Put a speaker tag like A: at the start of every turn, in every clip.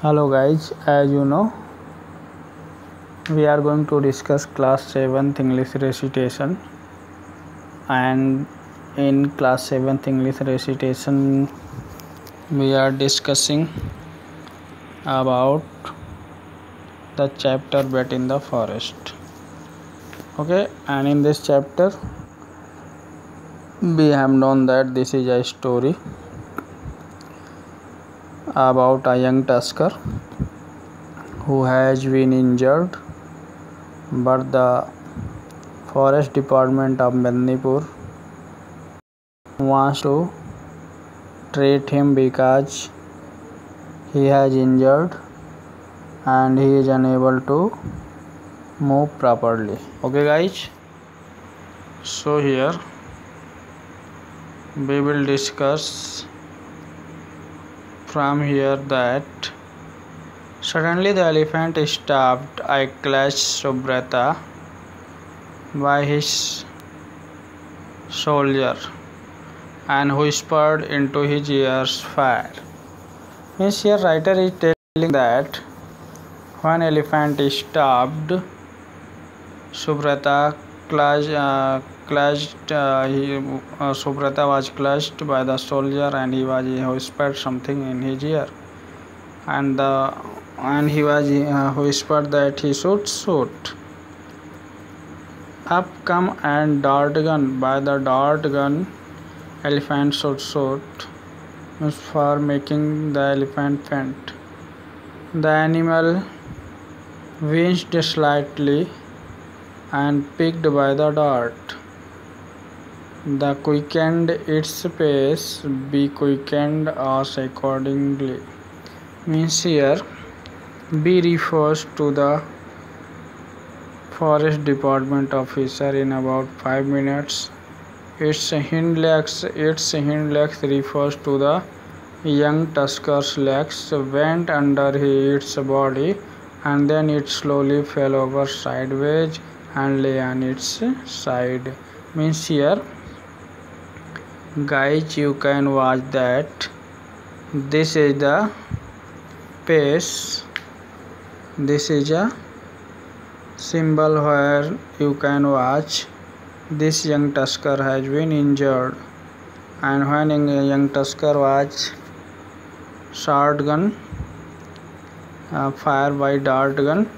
A: Hello guys, as you know, we are going to discuss class 7th English recitation, and in class 7th English recitation we are discussing about the chapter Bet in the Forest. Okay, and in this chapter we have known that this is a story about a young tusker who has been injured, but the forest department of Mednipur wants to treat him because he has injured and he is unable to move properly. Okay guys, so here we will discuss from here that suddenly the elephant stopped. I clutched Subrata by his shoulder and whispered into his ears, "Fire." Means here writer is telling that when elephant stopped, Subrata Subrata was clutched by the soldier and he whispered something in his ear, and he was whispered that he should shoot. Up come and dart gun. By the dart gun, elephant should shoot, means for making the elephant faint. The animal winced slightly and picked by the dart. The quickened its pace, be quickened us accordingly. Means here B refers to the forest department officer. In about 5 minutes, its hind legs refers to the young tusker's legs went under its body, and then it slowly fell over sideways and lay on its side. Means here guys, you can watch that this is the pace. This is a symbol where you can watch this young tusker has been injured, and when a young tusker was shotgun fire by dart gun,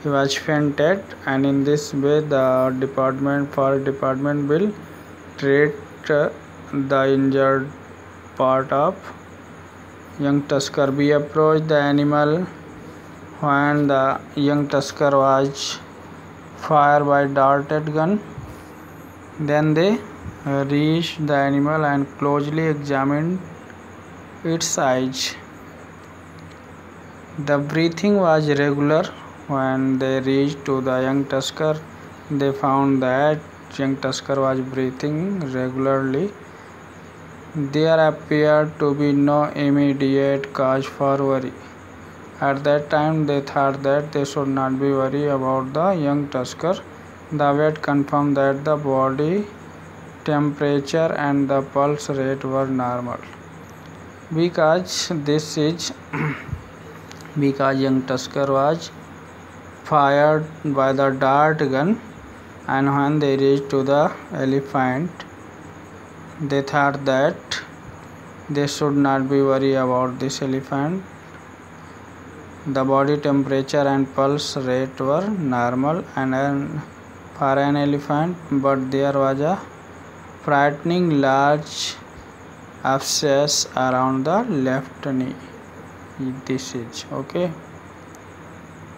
A: he was fainted, and in this way the forest department will treat the injured part of young tusker. We approached the animal when the young tusker was fired by darted gun. Then they reached the animal and closely examined its eyes. The breathing was regular. When they reached to the young tusker, they found that young tusker was breathing regularly. There appeared to be no immediate cause for worry. At that time they thought that they should not be worried about the young tusker. The vet confirmed that the body temperature and the pulse rate were normal. Because young tusker was fired by the dart gun, and when they reached to the elephant, they thought that they should not be worried about this elephant. The body temperature and pulse rate were normal and for an elephant, but there was a frightening large abscess around the left knee. This is okay.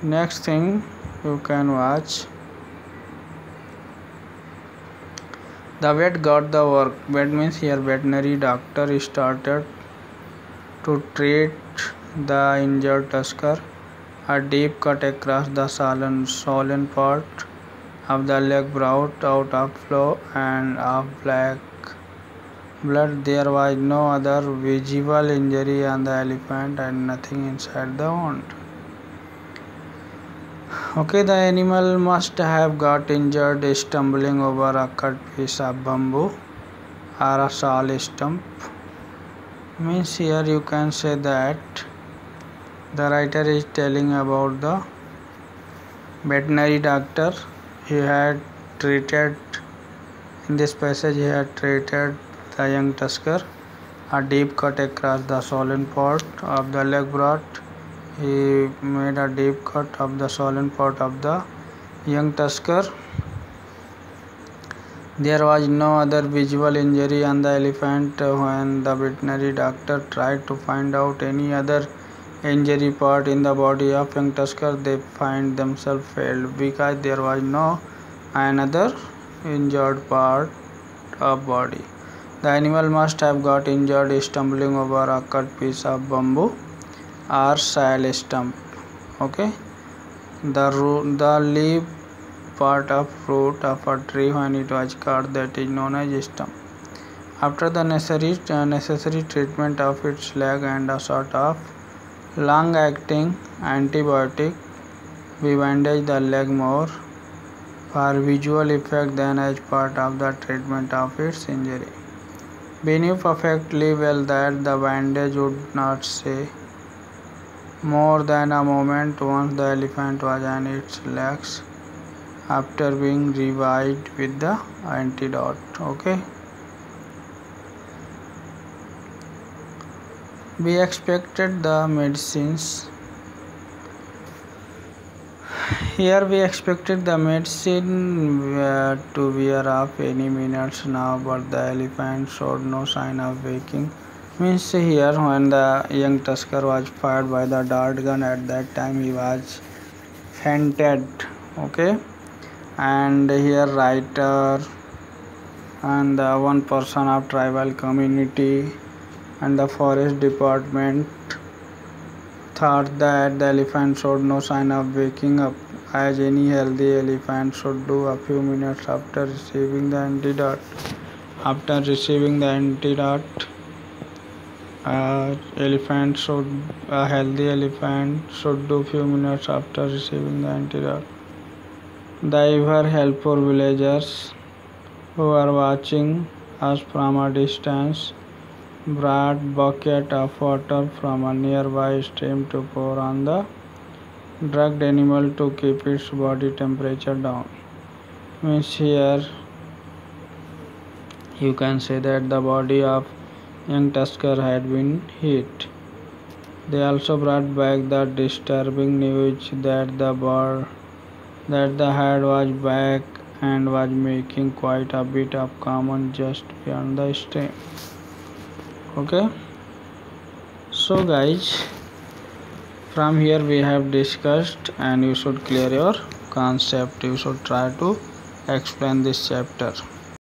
A: Next thing you can watch. The vet got the work. Vet means here veterinary doctor started to treat the injured tusker. A deep cut across the swollen part of the leg brought out a flow and of black blood. There was no other visible injury on the elephant and nothing inside the wound. Okay, the animal must have got injured stumbling over a cut piece of bamboo or a saw stump. Means here you can say that The writer is telling about the veterinary doctor. He had treated, in this passage, he had treated the young tusker. A deep cut across the swollen part of the leg brought. He made a deep cut of the swollen part of the young tusker. There was no other visual injury on the elephant. When the veterinary doctor tried to find out any other injury part in the body of young tusker, they find themselves failed because there was no another injured part of body. The animal must have got injured stumbling over a cut piece of bamboo or sail stump. Okay, the leaf part of fruit of a tree when it was cut, that is known as stump. After the necessary treatment of its leg and a sort of long-acting antibiotic, we bandage the leg more for visual effect than as part of the treatment of its injury. We knew perfectly well that the bandage would not stay more than a moment once the elephant was on its legs after being revived with the antidote. Okay, we expected the medicines. Here we expected the medicine to wear off any minutes now, but the elephant showed no sign of waking. Means here, when the young tusker was fired by the dart gun, at that time he was fainted. Okay, and here writer and one person of tribal community and the forest department thought that the elephant showed no sign of waking up, as any healthy elephant should do a few minutes after receiving the antidote. After receiving the antidote, a healthy elephant should do few minutes after receiving the antidote. The ever helpful villagers who are watching us from a distance brought bucket of water from a nearby stream to pour on the drugged animal to keep its body temperature down. Means here you can say that the body of young tusker had been hit. They also brought back the disturbing news that the head was back and was making quite a bit of common just beyond the stream. Okay, so guys, from here we have discussed, and you should clear your concept. You should try to explain this chapter.